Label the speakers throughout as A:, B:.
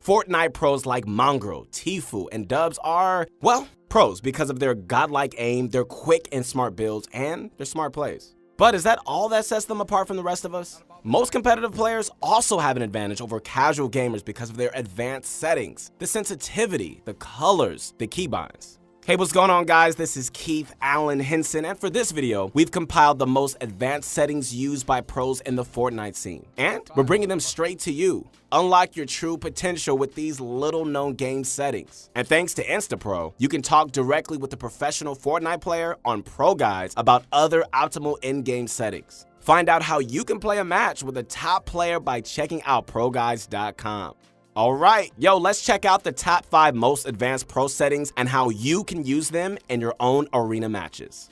A: Fortnite pros like Mongrel, Tfue, and Dubs are, well, pros because of their godlike aim, their quick and smart builds, and their smart plays. But is that all that sets them apart from the rest of us? Most competitive players also have an advantage over casual gamers because of their advanced settings, the sensitivity, the colors, the keybinds. Hey, what's going on, guys? This is Keith Allen Henson, and for this video, we've compiled the most advanced settings used by pros in the Fortnite scene. And we're bringing them straight to you. Unlock your true potential with these little-known game settings. And thanks to InstaPro, you can talk directly with a professional Fortnite player on Pro Guides about other optimal in-game settings. Find out how you can play a match with a top player by checking out ProGuides.com. Alright, let's check out the top 5 most advanced pro settings and how you can use them in your own arena matches.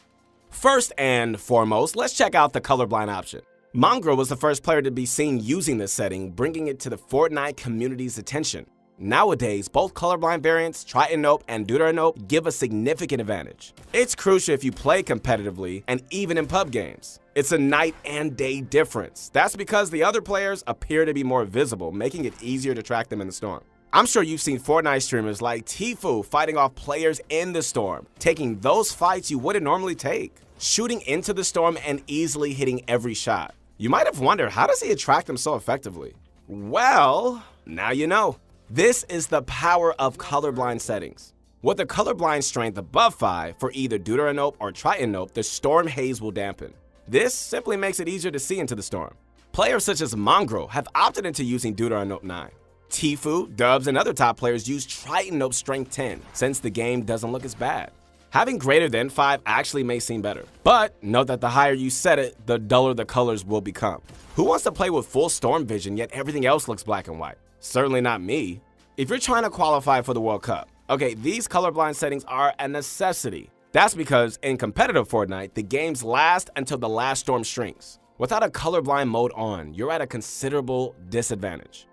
A: First and foremost, let's check out the colorblind option. Mongrel was the first player to be seen using this setting, bringing it to the Fortnite community's attention. Nowadays, both colorblind variants, Tritanope and Deuteranope, give a significant advantage. It's crucial if you play competitively and even in pub games. It's a night and day difference. That's because the other players appear to be more visible, making it easier to track them in the storm. I'm sure you've seen Fortnite streamers like Tfue fighting off players in the storm, taking those fights you wouldn't normally take, shooting into the storm and easily hitting every shot. You might have wondered, how does he attract them so effectively? Well, now you know. This is the power of colorblind settings. With a colorblind strength above 5 for either Deuteranope or Tritanope, the storm haze will dampen. This simply makes it easier to see into the storm. Players such as Mongrel have opted into using Deuteranope 9. Tfue, Dubs, and other top players use Tritanope strength 10 since the game doesn't look as bad. Having greater than 5 actually may seem better, but note that the higher you set it, the duller the colors will become. Who wants to play with full storm vision yet everything else looks black and white? Certainly not me. If you're trying to qualify for the World Cup, okay, these colorblind settings are a necessity. That's because in competitive Fortnite, the games last until the last storm shrinks. Without a colorblind mode on, you're at a considerable disadvantage.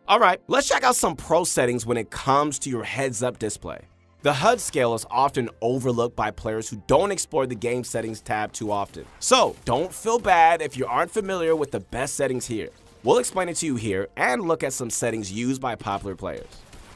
A: Alright, let's check out some pro settings when it comes to your heads-up display. The HUD scale is often overlooked by players who don't explore the game settings tab too often. So, don't feel bad if you aren't familiar with the best settings here. We'll explain it to you here and look at some settings used by popular players.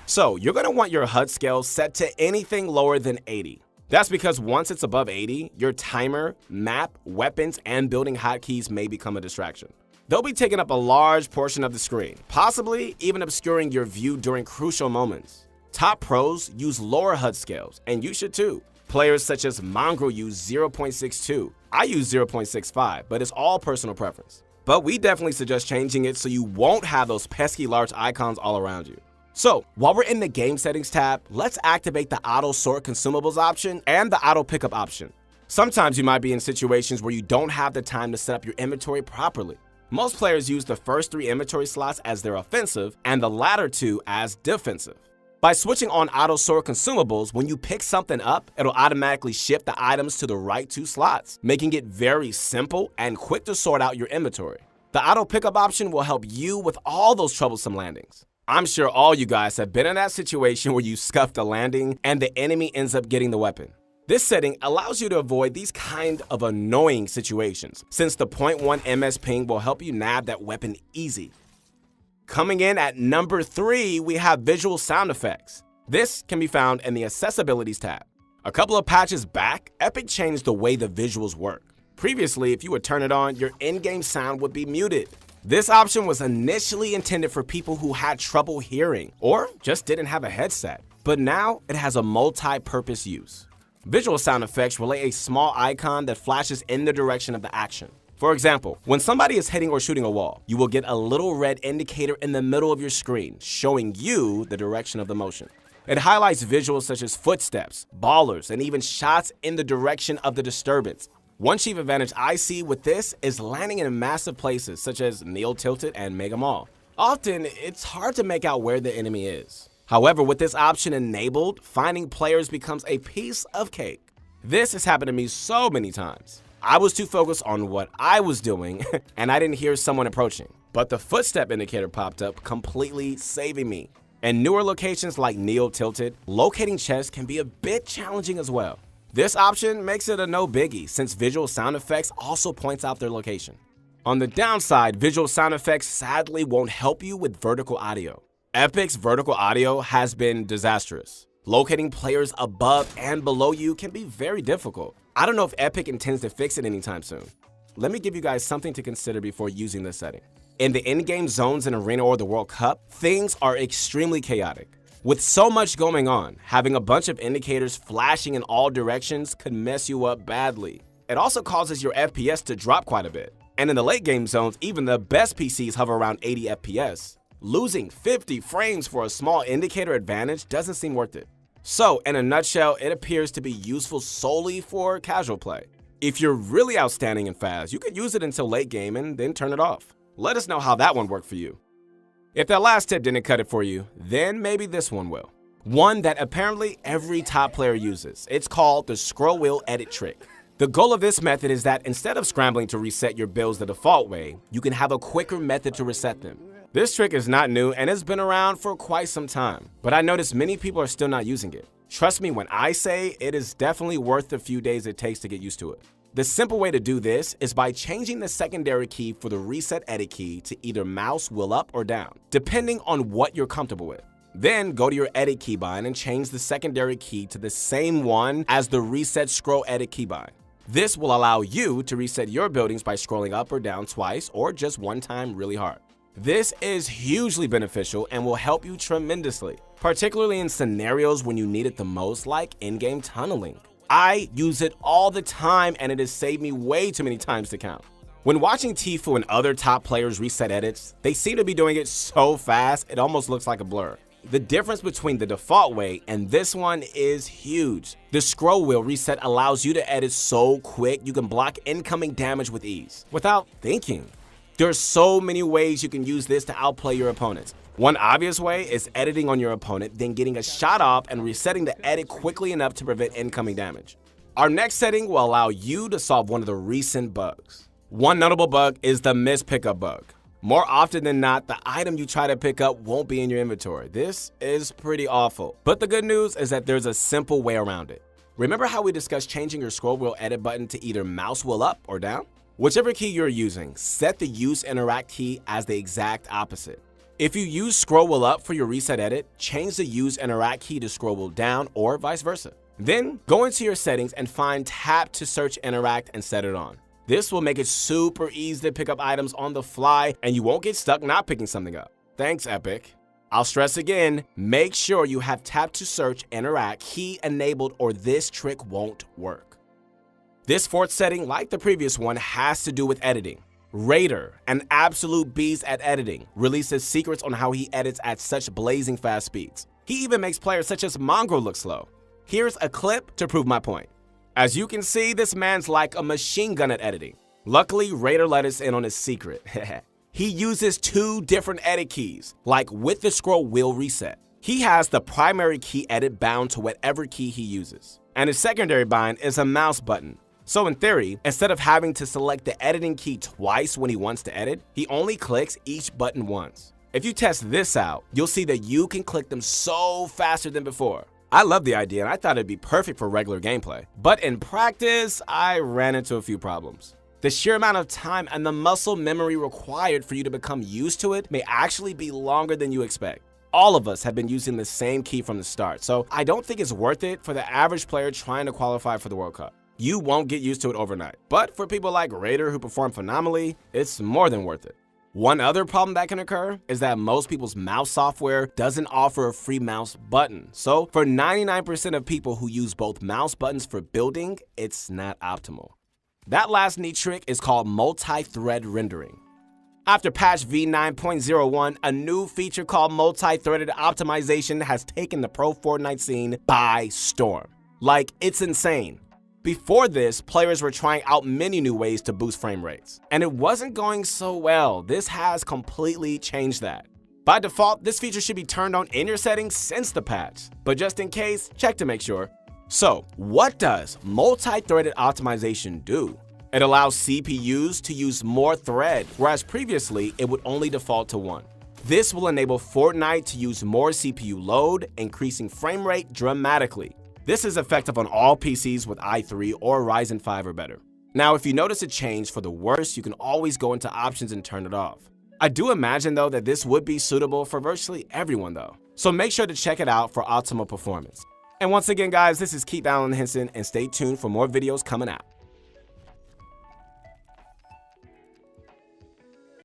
A: So, you're going to want your HUD scale set to anything lower than 80. That's because once it's above 80, your timer, map, weapons, and building hotkeys may become a distraction. They'll be taking up a large portion of the screen, possibly even obscuring your view during crucial moments. Top pros use lower HUD scales, and you should too. Players such as Mongrel use 0.62. I use 0.65, but it's all personal preference. But we definitely suggest changing it so you won't have those pesky large icons all around you. So, while we're in the game settings tab, let's activate the auto sort consumables option and the auto pickup option. Sometimes you might be in situations where you don't have the time to set up your inventory properly. Most players use the first 3 inventory slots as their offensive and the latter 2 as defensive. By switching on auto sort consumables, when you pick something up, it'll automatically shift the items to the right 2 slots, making it very simple and quick to sort out your inventory. The auto pickup option will help you with all those troublesome landings. I'm sure all you guys have been in that situation where you scuffed a landing and the enemy ends up getting the weapon. This setting allows you to avoid these kind of annoying situations, since the 0.1 ms ping will help you nab that weapon easy. Coming in at number 3, we have visual sound effects. This can be found in the accessibilities tab. A couple of patches back, Epic changed the way the visuals work. Previously, if you would turn it on, your in-game sound would be muted. This option was initially intended for people who had trouble hearing or just didn't have a headset, but now it has a multi-purpose use. Visual sound effects relay a small icon that flashes in the direction of the action. For example, when somebody is hitting or shooting a wall, you will get a little red indicator in the middle of your screen, showing you the direction of the motion. It highlights visuals such as footsteps, ballers, and even shots in the direction of the disturbance. One chief advantage I see with this is landing in massive places such as Neil Tilted and Mega Mall. Often, it's hard to make out where the enemy is. However, with this option enabled, finding players becomes a piece of cake. This has happened to me so many times. I was too focused on what I was doing and I didn't hear someone approaching. But the footstep indicator popped up, completely saving me. In newer locations like Neil Tilted, locating chests can be a bit challenging as well. This option makes it a no biggie since visual sound effects also points out their location. On the downside, visual sound effects sadly won't help you with vertical audio. Epic's vertical audio has been disastrous. Locating players above and below you can be very difficult. I don't know if Epic intends to fix it anytime soon. Let me give you guys something to consider before using this setting. In the in-game zones in Arena or the World Cup, things are extremely chaotic. With so much going on, having a bunch of indicators flashing in all directions could mess you up badly. It also causes your FPS to drop quite a bit. And in the late game zones, even the best PCs hover around 80 FPS. Losing 50 frames for a small indicator advantage doesn't seem worth it. So, in a nutshell, it appears to be useful solely for casual play. If you're really outstanding and fast, you could use it until late game and then turn it off. Let us know how that one worked for you. If that last tip didn't cut it for you, then maybe this one will. One that apparently every top player uses. It's called the scroll wheel edit trick. The goal of this method is that instead of scrambling to reset your builds the default way, you can have a quicker method to reset them. This trick is not new and has been around for quite some time, but I noticed many people are still not using it. Trust me when I say it is definitely worth the few days it takes to get used to it. The simple way to do this is by changing the secondary key for the reset edit key to either mouse wheel up or down, depending on what you're comfortable with. Then go to your edit keybind and change the secondary key to the same one as the reset scroll edit keybind. This will allow you to reset your buildings by scrolling up or down twice or just one time really hard. This is hugely beneficial and will help you tremendously, particularly in scenarios when you need it the most, like in-game tunneling. I use it all the time and it has saved me way too many times to count. When watching Tfue and other top players reset edits, they seem to be doing it so fast it almost looks like a blur. The difference between the default way and this one is huge. The scroll wheel reset allows you to edit so quick you can block incoming damage with ease, without thinking. There are so many ways you can use this to outplay your opponents. One obvious way is editing on your opponent, then getting a shot off and resetting the edit quickly enough to prevent incoming damage. Our next setting will allow you to solve one of the recent bugs. One notable bug is the miss pickup bug. More often than not, the item you try to pick up won't be in your inventory. This is pretty awful. But the good news is that there's a simple way around it. Remember how we discussed changing your scroll wheel edit button to either mouse wheel up or down? Whichever key you're using, set the use interact key as the exact opposite. If you use scroll wheel up for your reset edit, change the use interact key to scroll wheel down or vice versa. Then go into your settings and find tap to search interact and set it on. This will make it super easy to pick up items on the fly and you won't get stuck not picking something up. Thanks, Epic. I'll stress again, make sure you have tap to search interact key enabled or this trick won't work. This fourth setting, like the previous one, has to do with editing. Raider, an absolute beast at editing, releases secrets on how he edits at such blazing fast speeds. He even makes players such as Mongrel look slow. Here's a clip to prove my point. As you can see, this man's like a machine gun at editing. Luckily, Raider let us in on his secret. He uses two different edit keys, like with the scroll wheel reset. He has the primary key edit bound to whatever key he uses, and his secondary bind is a mouse button. So in theory, instead of having to select the editing key twice when he wants to edit, he only clicks each button once. If you test this out, you'll see that you can click them so faster than before. I love the idea and I thought it'd be perfect for regular gameplay. But in practice, I ran into a few problems. The sheer amount of time and the muscle memory required for you to become used to it may actually be longer than you expect. All of us have been using the same key from the start, so I don't think it's worth it for the average player trying to qualify for the World Cup. You won't get used to it overnight. But for people like Raider who perform phenomenally, it's more than worth it. One other problem that can occur is that most people's mouse software doesn't offer a free mouse button. So for 99% of people who use both mouse buttons for building, it's not optimal. That last neat trick is called multi-thread rendering. After patch v9.01, a new feature called multi-threaded optimization has taken the pro Fortnite scene by storm. Like, it's insane. Before this, players were trying out many new ways to boost frame rates, and it wasn't going so well. This has completely changed that. By default, this feature should be turned on in your settings since the patch, but just in case, check to make sure. So, what does multi-threaded optimization do? It allows CPUs to use more thread, whereas previously it would only default to one. This will enable Fortnite to use more CPU load, increasing frame rate dramatically. This is effective on all PCs with i3 or Ryzen 5 or better. Now, if you notice a change for the worse, you can always go into options and turn it off. I do imagine though that this would be suitable for virtually everyone though. So make sure to check it out for optimal performance. And once again guys, this is Keith Allen Henson and stay tuned for more videos coming out.